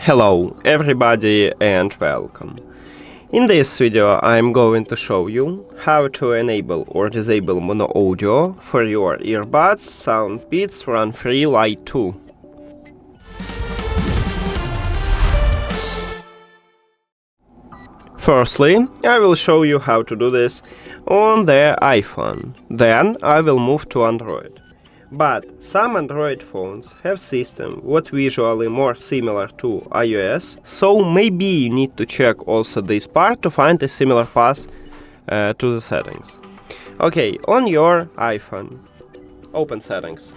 Hello everybody and welcome. In this video I'm going to show you how to enable or disable mono audio for your earbuds SOUNDPEATS RunFree Lite 2. Firstly, I will show you how to do this on the iPhone, then I will move to Android. But some Android phones have system what visually more similar to iOS, so maybe you need to check also this part to find a similar path to the settings. Okay, on your iPhone, open settings.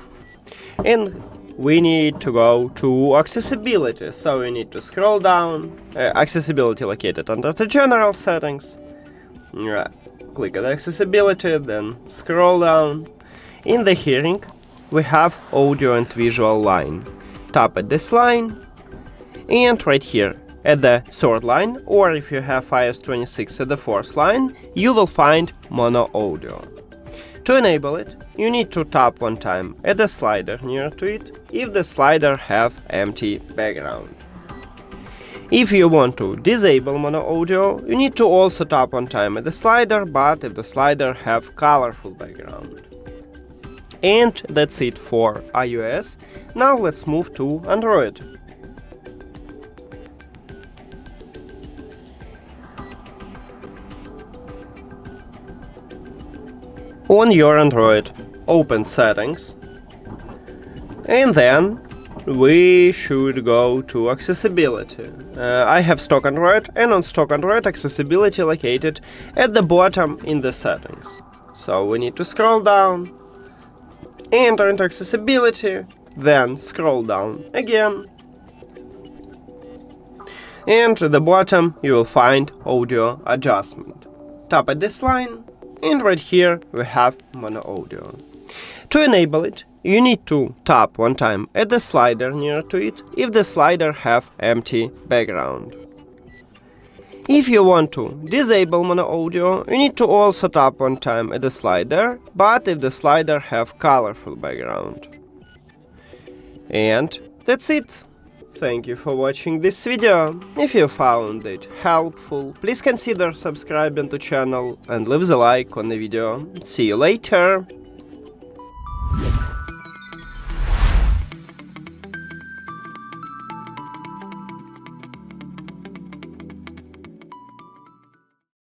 And we need to go to accessibility, so we need to scroll down, accessibility located under the general settings. Click on accessibility, then scroll down. In the hearing, we have audio and visual line. Tap at this line, and right here at the third line, or if you have iOS 26 at the fourth line, you will find mono audio. To enable it, you need to tap one time at the slider near to it if the slider have empty background. If you want to disable mono audio, you need to also tap one time at the slider, but if the slider have colorful background. And that's it for iOS. Now let's move to Android. On your Android, open settings, and then we should go to accessibility. I have stock Android, and on stock Android accessibility located at the bottom in the settings. So we need to scroll down, enter into accessibility, then scroll down again, and at the bottom you will find audio adjustment. Tap at this line, and right here we have mono audio. To enable it, you need to tap one time at the slider near to it if the slider have empty background. If you want to disable mono audio, you need to also tap one time at the slider, but if the slider have colorful background. And that's it. Thank you for watching this video. If you found it helpful, please consider subscribing to channel and leave the like on the video. See you later!